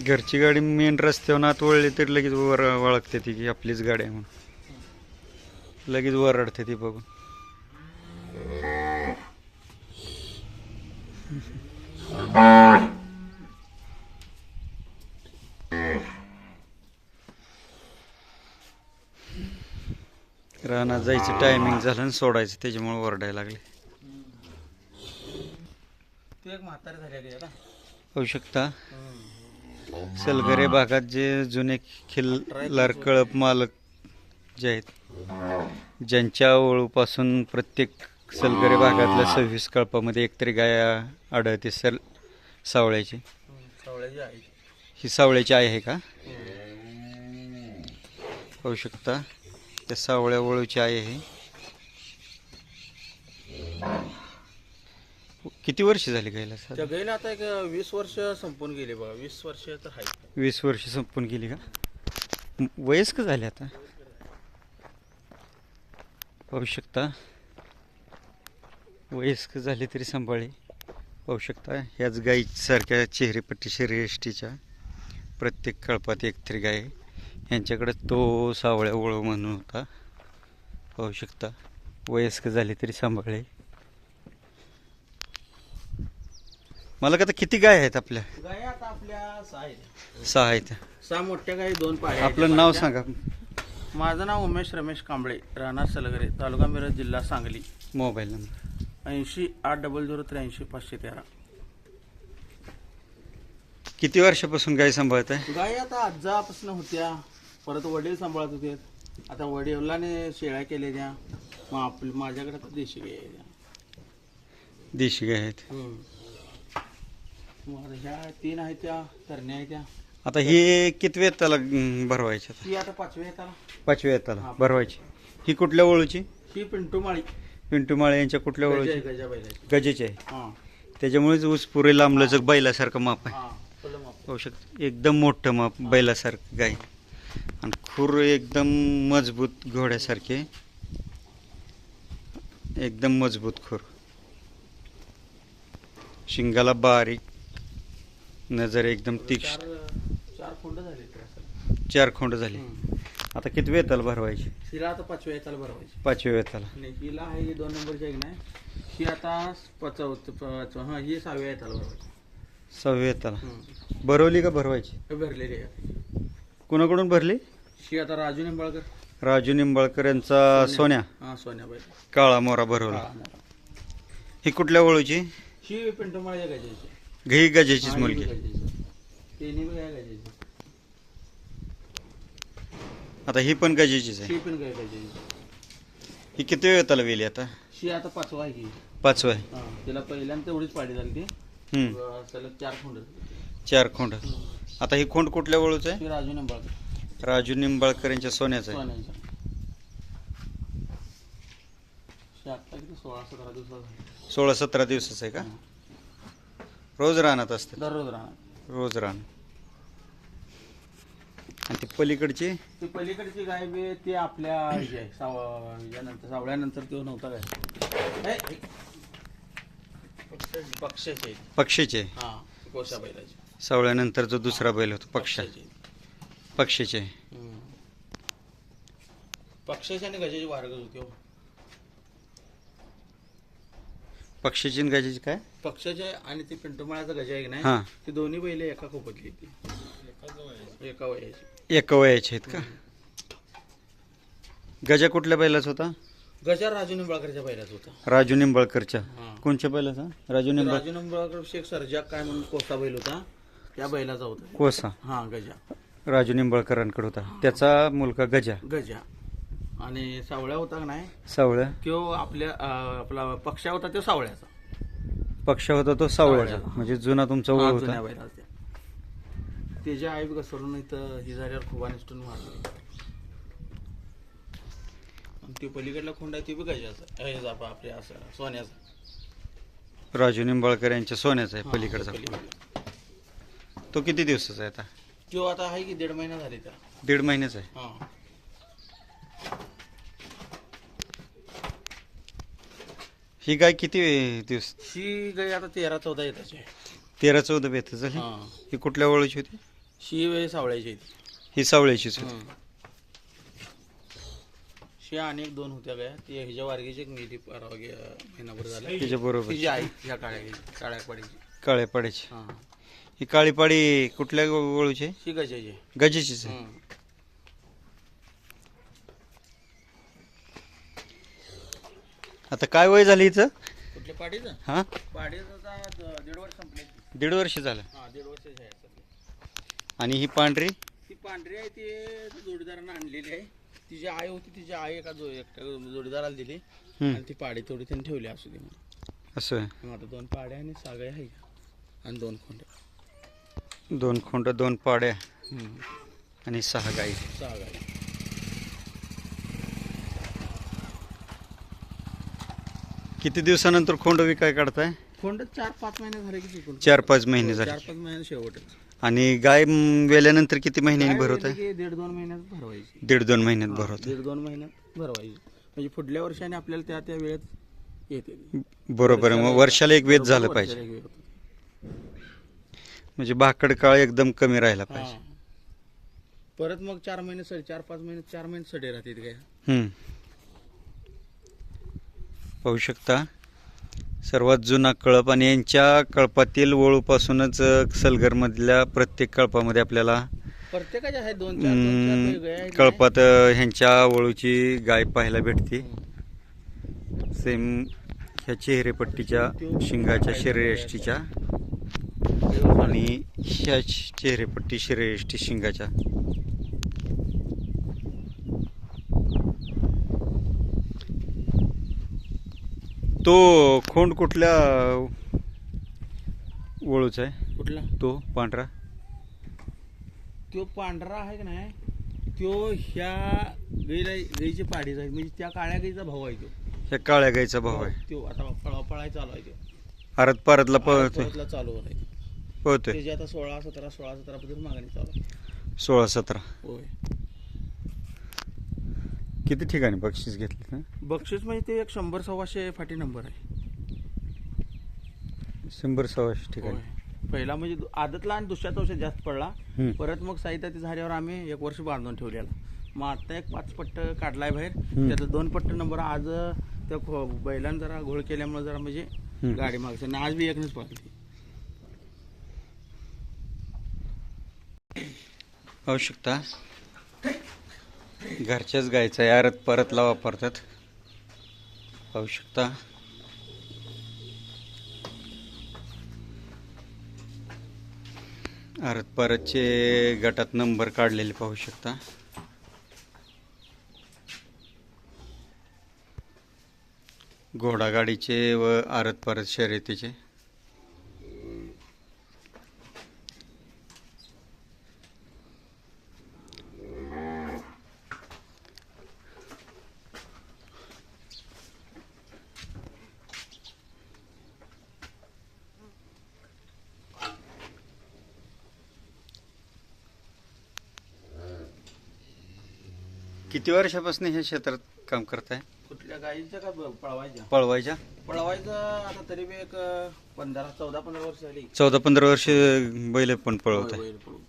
घरची गाडी मेन रस्त्यावर आत वळली तर लगेच वर वळखते ती की आपलीच गाडी आहे म्हणून लगेच वरडते ती बघून. रानात जायचं टायमिंग झालं आणि सोडायचं त्याच्यामुळे ओरडायला लागले. तू एक म्हातारी झाली आता होऊ शकता. सलगरे भागात जे जुने खिल्लार कळप मालक जे आहेत ज्यांच्या ओळूपासून प्रत्येक सलगरे भागातल्या 26 कळपामध्ये एकतरी गाय आढळते सावळ्याची. सावळ्याची आई ही सावळ्याची आई आहे का? होऊ शकता त्या सावळ्या वळूची आई आहे. किती वर्ष झाली गायला? त्या गाईला आता एक 20 वर्ष संपून गेली बघा. 20 वर्ष तर आहे. 20 वर्ष संपून गेली का? वयस्क झाली आता. पाहू शकता वयस्क झाली तरी सांभाळली. पाहू शकता ह्याच गाईसारख्या चेहरेपट्टी शरीरयष्टीच्या प्रत्येक कळपात एकतरी गाय. यांच्याकडे तो सावळ्या वळू म्हणून होता. पाहू शकता वयस्क झाली तरी सांभाळले. मला का किती गाय आहेत आपल्या? गाय आता आपल्या 6 आहेत. 6 आहेत. 6 मोठ्या गाई, 2 पाळ्या. आपलं नाव सांगा. माझं नाव उमेश रमेश कांबळे, राहणार सलगरे, तालुका मिरज, जिल्हा सांगली. Mobile number 80-800-83-513. किती वर्षापासून गाय सांभाळत आहे? गाय आता आजापासून होत्या, परत वडील सांभाळत होते. आता वडिलाने शेळ्या केल्या त्या. मग माझ्याकडे आता देशी गाय आहे. देशी गाय आहेत. मग ह्या 3 आहेत त्या तरण्या आहेत त्या. आता हे किती वेताला भरवायची? ही आता 5व्या येताला. 5व्या येताला भरवायची. ही कुठल्या वळूची? ही पिंटू माळी. पिंटू माळे यांच्या कुठल्या वळूची? गजा बैलाची. गजेची आहे. हां त्याच्यामुळेच ऊस पुरे लांबलचक बैलासारखं माप आहे. हां फुलं माप. पाहू शकता एकदम मोठं माप बैलासारखं गाय. आणि खूर एकदम मजबूत घोड्यासारखे, एकदम मजबूत खूर. शिंगाला बारीक, नजर एकदम तीक्ष्ण. 4 खोंड झाले तर. 4 खोंड झाली. आता किती वेताला भरवायची? हिला आता 5व्या येताला भरवायची. 5व्या वेताला. आणि हिला आहे ही 2 नंबरची आहे की नाही. ही आता ही 6व्या येताला भरवायची. 6व्या वेताला भरवली का भरवायची? हे भरलेली आहे. कुणाकडून भरली? ही आता राजू निंबाळकर. राजू निंबाळकर यांचा सोन्या. हां सोन्या बैल. काळा मोरा भरवला. ही कुठल्या वळूची? ही पिंटू माळ्या गजाची. घी गजेचीच मुलगी. तिन्ही बी गाय गजाची. आता ही पण गजेचीच आहे. ही पण गाय गजाची. ही किती वेताला वेली आता? ही आता 5वा आहे की. 5वा आहे. हां तिला पहिल्यांदा तेवढीच पाडी झाली ती. सलग 4 खोंड. 4 खोंड. आता ही खोंड कुठल्या वळूचं आहे? ही राजू निंबाळकर. राजू निंबाळकर यांच्या सोन्याचं आहे. सोन्याच्या. आता किती 16-17 दिवसात. 16-17 दिवसाचं आहे का? रोज राहणार असते? दररोज राहणार. रोज राहणार. आणि ती पलीकडची? ती पलीकडची गाय बी ती आपल्या ह्याची आहे. सावळ्यानंतर तो नव्हता काय. पक्षाची. पक्षीचे? हा कोशा बैलाची. सावळ्यानंतर जो दुसरा बैल होतो पक्षा. पक्षीचे. पक्षाची आणि गजाची वारगत होती. पक्षीची आणि गजेची काय? पक्षाचे आणि ती पिंटूमाळ्याचा गजा आहे की नाही. हां ती दोन्ही बैल एका खोपतली ती. एका वयाची. एका वयाचे आहेत का? गजा कुठल्या बैलाचा होता? गजा राजू निंबाळकरच्या बैलाचा होता. राजू निंबाळकरच्या. हां. कोणत्या बैलाचा? राजू निंबाळकर शेख सरजाक काय म्हणून कोसा बैल होता. त्या बैलाचा होता कोसा. हा गजा. राजू निंबाळकरांकडे होता. त्याचा मुलगा गजा. गजा. आणि सावळ्या होता का नाही. सावळ्या. किंवा आपला पक्षा होता तो सावळ्याचा. पक्ष होता तो सावळ्याचा. म्हणजे जुना तुमचा ओळ होता. जुन्या बैलाचा. त्याच्या आई घसरून इथं ही झाल्यावर खूप अनिष्टून मारली. ती पलीकडला खोंड आहे ती बी गजाचा आपल्या असं सोन्याचा. राजू निंबाळकर यांच्या सोन्याचा आहे पलीकडचा. तो किती दिवसाचा आहे आता? तो आता आहे की 1.5 महिना झाले त्याला. 1.5 महिन्याचा आहे. हां. ही गाय किती दिवस? ही गाय आता 13-14 येताची आहे. 13-14 बेत झाली. हां. ही कुठल्या वळूची होती? शी सावळ्याची आहे ही सावळ्याचीच होती. शी आणि एक दोन होत्या काय ती ह्याच्या वारगीची एक नेली परवा महिनाभर झाला. त्याच्या बरोबर तिची आई ह्या काळ्या पाडीची. काळ्या पाड्याची. हां ही काळी पाडी कुठल्या वळूची आहे? शी गजाची. गजेचीच आहे. आता काय वय झालं हिचं? कुठल्या पाडीचं? हा, पाडीचं आता 1.5 वर्ष संपले. 1.5 वर्ष झालं. हां 1.5 वर्षाची आहे सध्या. आणि ही पांढरी ती पांढरी आहे ती जोडीदारानं आणलेली आहे. तिची आई होती तिची आई एका जोडीदाराला दिली आणि ती पाडी थोडी त्यांनी ठेवली असू दे म्हणून. असं आहे. मग आता 2 पाड्या आणि सागळ्या आहे आणि 2 खोंड. 2 खोंड 2 पाड्या आणि 6 गाई. 6 गाई. किती दिवसानंतर खोंड विकाय काढताय? खोंड 4-5 महिने झाले की चुकून. 4-5 महिने झाले. 4-5 महिने शेवटच. आणि गाय वेल्यानंतर किती महिन्यांनी भरवत आहे? 1.5-2 महिन्यात भरवायची. 1.5-2 महिन्यात भरवत आहे. 1.5-2 महिन्यात भरवायची म्हणजे पुढल्या वर्षाने आपल्याला त्या वेळेत येते. बरोबर आहे. मग वर्षाला एक वेध झालं वर्षाला पाहिजे. एक वेळ होतं. म्हणजे भाकड काळ एकदम कमी राहिला पाहिजे. हां. परत मग 4 महिने 4-5 महिने 4 महिने सडे राहते काय. पाहू शकता सर्वात जुना कळप आणि यांच्या कळपातील वळूपासूनच सलगरमधल्या प्रत्येक कळपामध्ये आपल्याला प्रत्येकाच्या आहेत 2-4 गाय आहेत. कळपात ह्यांच्या वळूची गाय पाहायला भेटते. सेम ह्या चेहरेपट्टीच्या शिंगाच्या शरीरयष्टीच्या आणि ह्या चेहरेपट्टी शरीरयष्टी शिंगाच्या. तो खोंड कुठल्या वळूचा आहे? कुठला? तो पांढरा तो पांढरा आहे की नाही तो ह्या गाईची पाडीचा आहे म्हणजे त्या काळ्या गाईचा भाऊ आहे तो. ह्या काळ्या गाईचा भाव आहे. तो आता पळाय चालू आहे तो. आरत पारतला पळतोय. परतला चालू होत आहे. पळतोय त्याची आता 16-17 पर्यंत मागणी चालू आहे. 16-17. होय. किती ठिकाणी बक्षीस घेतले ना? बक्षीस म्हणजे ते एक 100-125 फाटी नंबर आहे. 100-125 ठिकाणी. होय. पहिला म्हणजे आदतला आणि दुसऱ्या वर्षात जास्त पडला. हम्म. परत मग साहित्याची झाल्यावर आम्ही 1 वर्ष बांधून ठेवलेला. मग आता एक 5 पट्ट काढलाय बाहेर. त्यातलं 2 पट्ट नंबर आज त्या बैलांना जरा घोळ केल्यामुळे जरा म्हणजे गाडी मागते आणि आज बी एकच पडली. पाहू शकता घरच्याच गायचा आहे. आरत परतला वापरतात. पाहू शकता आरत परतचे गटात नंबर काढलेले पाहू शकता. घोडागाडीचे व आरत परत शर्यतीचे. किती वर्षापासून हे क्षेत्रात काम करताय? कुठल्या गाईच्या का पळवायच्या? पळवायच्या पळवायचं आता तरी बी एक 14-15 वर्ष झाली. 14-15 वर्ष बैल पण पळवत आहे. बैल पळवतो.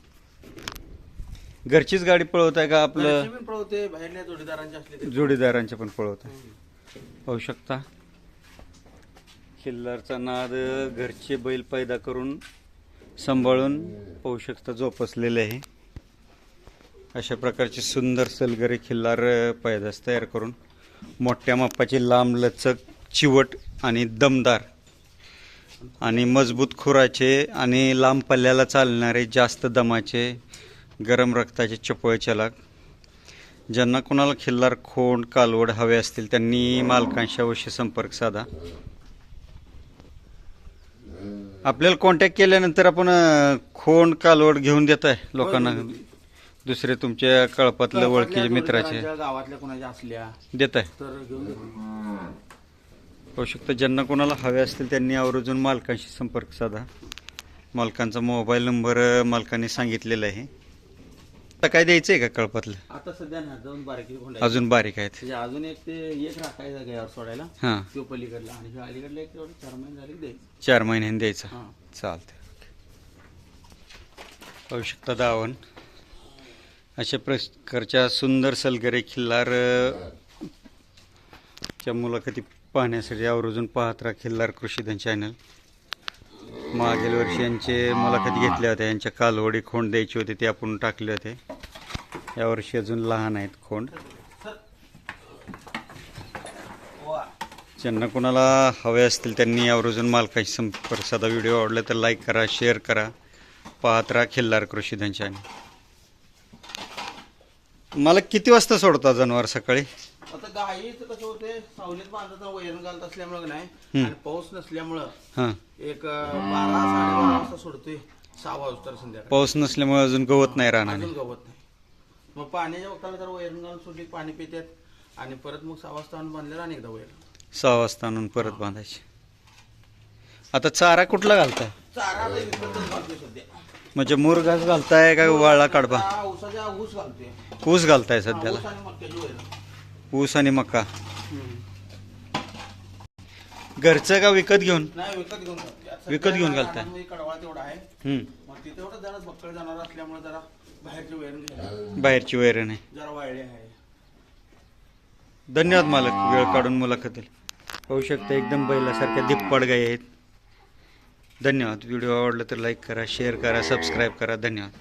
घरचीच गाडी पळवत आहे का आपलं? घरचे पण पळवते बाहेरल्या जोडीदारांचे असले तरी. जोडीदारांचे पण पळवत आहे. पाहू शकता खिल्लारचा नाद घरचे बैल पैदा करून सांभाळून पाहू शकता जोपासलेले आहे. अशा प्रकारचे सुंदर सलगरे खिल्लार पैदास तयार करून मोठ्या मापाचे लांब लचक चिवट आणि दमदार आणि मजबूत खुराचे आणि लांब पल्ल्याला चालणारे जास्त दमाचे गरम रक्ताचे चपळ चलाक. ज्यांना कोणाला खिल्लार खोंड कालवड हवे असतील त्यांनी मालकांशी अवश्य संपर्क साधा. आपल्याला कॉन्टॅक्ट केल्यानंतर आपण खोंड कालवड घेऊन देत आहे लोकांना. दुसरे तुमच्या कळपातलं ओळखीचे मित्राचे गावातल्या कोणाच्या असल्या देत आहे. तर घेऊन होऊ शकतं. ज्यांना कोणाला हवे असतील त्यांनी आवर्जून मालकांशी संपर्क साधा. मालकांचा मोबाईल नंबर मालकांनी सांगितलेला आहे. आता काय द्यायचं आहे का कळपातलं? आता सध्या ना जाऊन बारीक अजून बारीक आहेत. म्हणजे अजून एक राखायचा गायावर सोडायला. हां, तो पलीकडला आणि अलीकडला एक 4 महिने झाले द्यायचं. 4 महिन्यांनी द्यायचं. हां. चालतं. पाहू शकता दावण. अशा प्रकारच्या सुंदर सलगरे खिल्लार च्या मुलाखती पाहण्यासाठी आवर्जून पाहत राहा खिल्लार कृषीधन चॅनल. मागील वर्षी यांचे मुलाखती घेतल्या होत्या. यांच्या कालवडी खोंड द्यायची होती ते आपण टाकले होते. यावर्षी अजून लहान आहेत खोंड. ज्यांना कोणाला हवे असतील त्यांनी आवर्जून मालकाशी संपर्क साधा. व्हिडिओ आवडला तर लाईक करा, शेअर करा. पाहत राहा खिल्लार कृषीधन चॅनल. मला किती वाजता सोडता जनावर सकाळी? आता गाईचं कसं होते, सावलीत बांधता वैरण घालत असल्यामुळं नाही आणि पाऊस नसल्यामुळं हां, एक 12-12:30 वाजता सोडतोय. 6 वाजता संध्याकाळी. पाऊस नसल्यामुळे अजून गवत नाही राहणार. अजून गवत नाही. मग पाण्याच्या वक्ताला जर वैरण घालून सोडली पाणी पितात आणि परत मग 6 वाजता आणून बांधल्यावर आणि एकदा वैरण 6 वाजता आणून परत बांधायची. आता चारा कुठला घालताय? चारा आता विकतच घालतोय सध्या. म्हणजे मुरघास घालताय का वाळला काढबा? आता ऊसाच्या ऊस घालतोय. ऊस घालताय सध्याला? ऊस आणि मक्याची वैरण. ऊस आणि मका. घरचं का विकत घेऊन? नाही विकत घेऊन घालतोय. आता विकत घेऊन सध्या घालताय? रानामध्ये कडवाळ तेवढा आहे. हम्म. मग तिथे तेवढं जरा बक्कळ जाणार असल्यामुळे जरा बाहेरची वैरण घ्यायला बाहेरची वैरण आहे. जरा वाळली आहे. धन्यवाद मालक, वेळ काढून मुलाखतील. पाहू शकता एकदम बैलासारख्या धिप्पाड गायी आहेत. धन्यवाद. व्हिडिओ आवडला तर लाईक करा, शेअर करा, सबस्क्राईब करा. धन्यवाद.